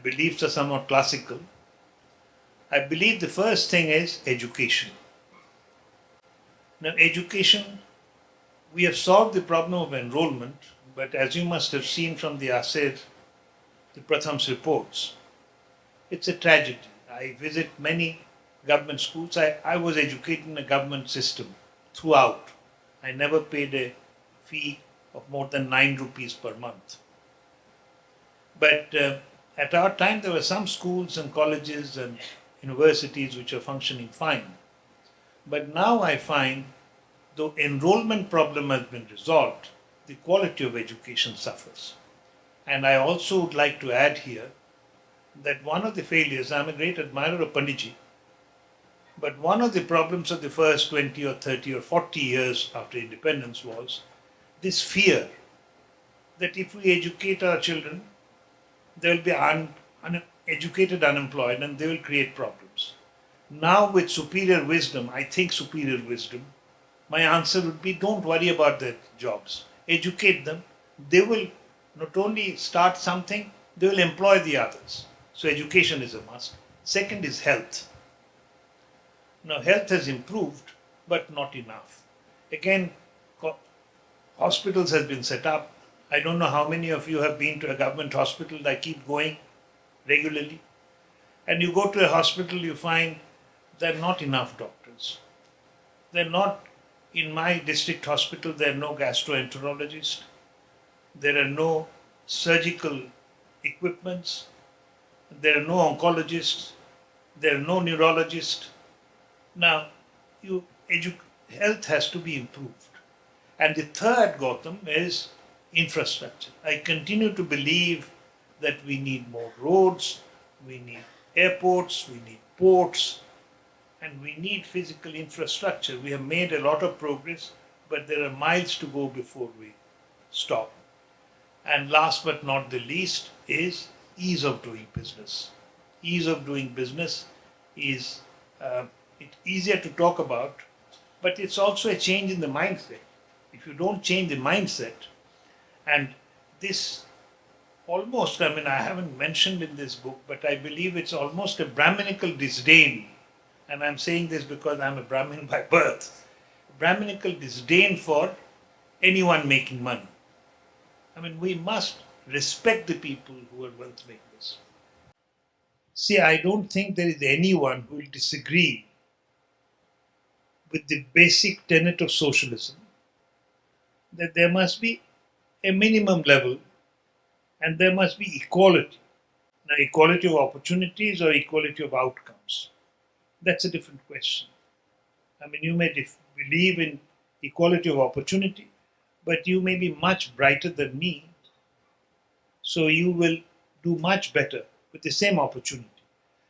beliefs are somewhat classical. I believe the first thing is education. Now, education, we have solved the problem of enrollment, but as you must have seen from the Pratham's reports, it's a tragedy. I visit many government schools. I was educated in a government system throughout. I never paid a fee of more than 9 rupees per month. But at our time, there were some schools and colleges and universities which are functioning fine. But now I find, though enrollment problem has been resolved, the quality of education suffers. And I also would like to add here that one of the failures, I'm a great admirer of Panditji, but one of the problems of the first 20 or 30 or 40 years after independence was this fear that if we educate our children, they will be educated unemployed and they will create problems. Now with superior wisdom, I think superior wisdom, my answer would be don't worry about their jobs. Educate them. They will not only start something, they will employ the others. So education is a must. Second is health. Now health has improved, but not enough. Again, hospitals have been set up. I don't know how many of you have been to a government hospital. I keep going regularly. And you go to a hospital, you find there are not enough doctors. There are not, in my district hospital, there are no gastroenterologists. There are no surgical equipments. There are no oncologists. There are no neurologists. Now, health has to be improved. And the third, Gautam, is infrastructure. I continue to believe that we need more roads, we need airports, we need ports, and we need physical infrastructure. We have made a lot of progress, but there are miles to go before we stop. And last but not the least is ease of doing business. Ease of doing business is it's easier to talk about, but it's also a change in the mindset. If you don't change the mindset, and this almost, I haven't mentioned in this book, but I believe it's almost a Brahminical disdain, and I'm saying this because I'm a Brahmin by birth, Brahminical disdain for anyone making money. We must respect the people who are wealth makers. See, I don't think there is anyone who will disagree with the basic tenet of socialism, that there must be a minimum level and there must be equality. Now, equality of opportunities or equality of outcomes, that's a different question. You may believe in equality of opportunity, but you may be much brighter than me, so you will do much better with the same opportunity.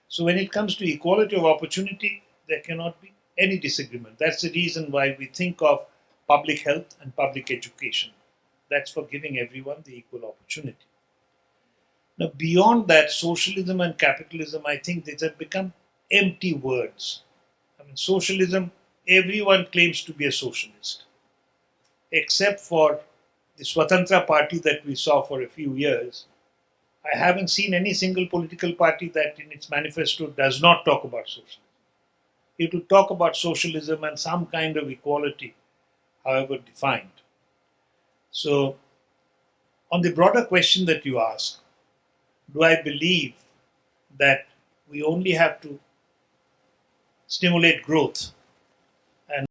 So when it comes to equality of opportunity, there cannot be any disagreement. That's the reason why we think of public health and public education. That's for giving everyone the equal opportunity. Now, beyond that, socialism and capitalism, I think these have become empty words. Socialism, everyone claims to be a socialist, except for the Swatantra party that we saw for a few years. I haven't seen any single political party that in its manifesto does not talk about socialism. It will talk about socialism and some kind of equality, however defined. So, on the broader question that you ask, do I believe that we only have to stimulate growth and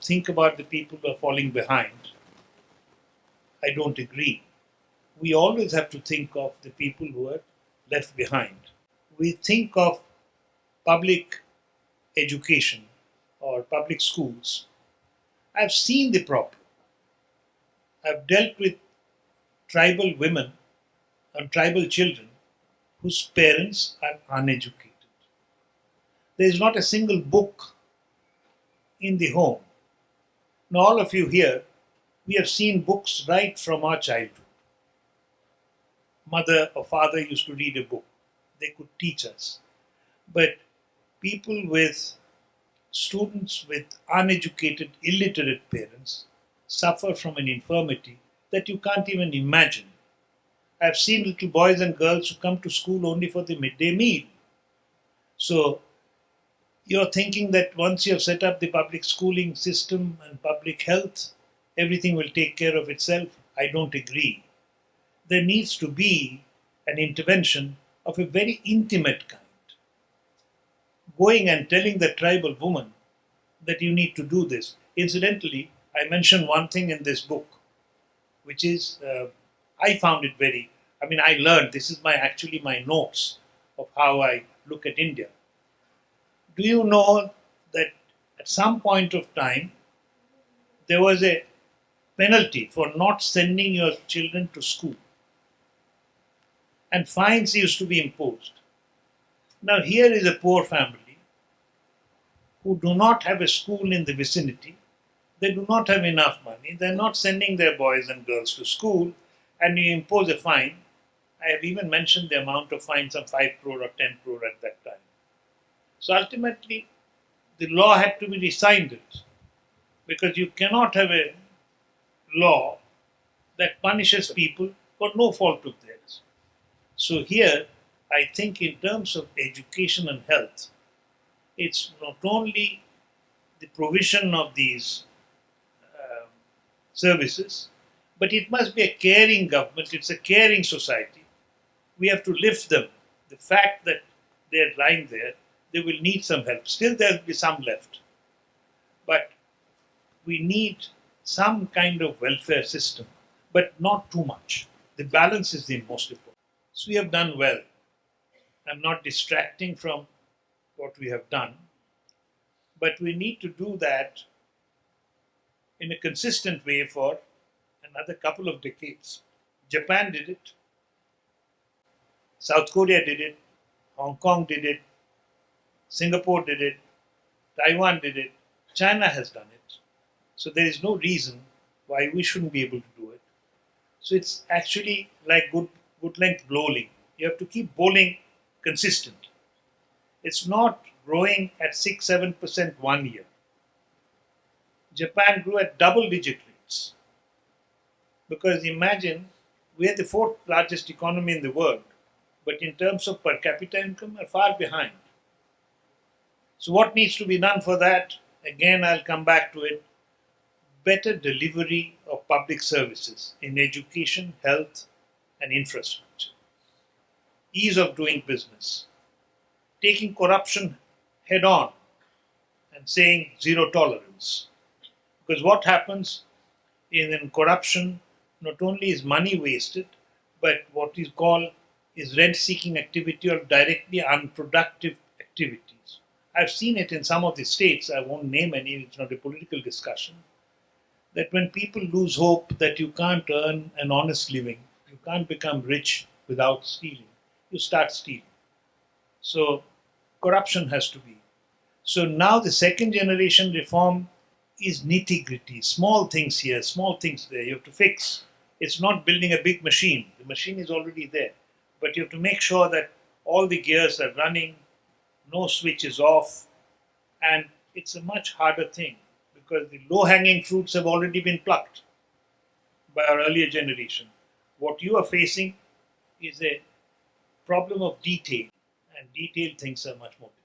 think about the people who are falling behind? I don't agree. We always have to think of the people who are left behind. We think of public education or public schools. I've seen the problem. I've dealt with tribal women and tribal children whose parents are uneducated. There is not a single book in the home. Now, all of you here, we have seen books right from our childhood. Mother or father used to read a book. They could teach us. But students with uneducated, illiterate parents suffer from an infirmity that you can't even imagine. I've seen little boys and girls who come to school only for the midday meal. So you're thinking that once you have set up the public schooling system and public health, everything will take care of itself. I don't agree. There needs to be an intervention of a very intimate kind. Going and telling the tribal woman that you need to do this. Incidentally, I mentioned one thing in this book, which is I found it very. I mean, I learned this is my notes of how I look at India. Do you know that at some point of time there was a penalty for not sending your children to school, and fines used to be imposed. Now, here is a poor family who do not have a school in the vicinity. They do not have enough money. They're not sending their boys and girls to school, and you impose a fine. I have even mentioned the amount of fine, some 5 crore or 10 crore at that time. So ultimately, the law had to be resigned because you cannot have a law that punishes people for no fault of theirs. So here, I think in terms of education and health, it's not only the provision of these services, but it must be a caring government, it's a caring society. We have to lift them. The fact that they're lying there, they will need some help. Still, there will be some left. But we need some kind of welfare system, but not too much. The balance is the most important. So we have done well. I'm not distracting from what we have done, but we need to do that in a consistent way for another couple of decades. Japan did it, South Korea did it, Hong Kong did it, Singapore did it, Taiwan did it, China has done it. So there is no reason why we shouldn't be able to do it. So it's actually like good length bowling. You have to keep bowling consistently. It's not growing at 6-7% one year. Japan grew at double-digit rates. Because imagine, we are the 4th largest economy in the world, but in terms of per capita income, are far behind. So what needs to be done for that? Again, I'll come back to it. Better delivery of public services in education, health, and infrastructure. Ease of doing business. Taking corruption head on and saying zero tolerance. Because what happens in corruption, not only is money wasted, but what is called is rent-seeking activity or directly unproductive activities. I've seen it in some of the states, I won't name any, it's not a political discussion, that when people lose hope that you can't earn an honest living, you can't become rich without stealing, you start stealing. So corruption has to be. So now the second generation reform is nitty-gritty, small things here, small things there, you have to fix. It's not building a big machine, the machine is already there. But you have to make sure that all the gears are running, no switch is off, and it's a much harder thing because the low-hanging fruits have already been plucked by our earlier generation. What you are facing is a problem of detail, and detailed things are much more difficult.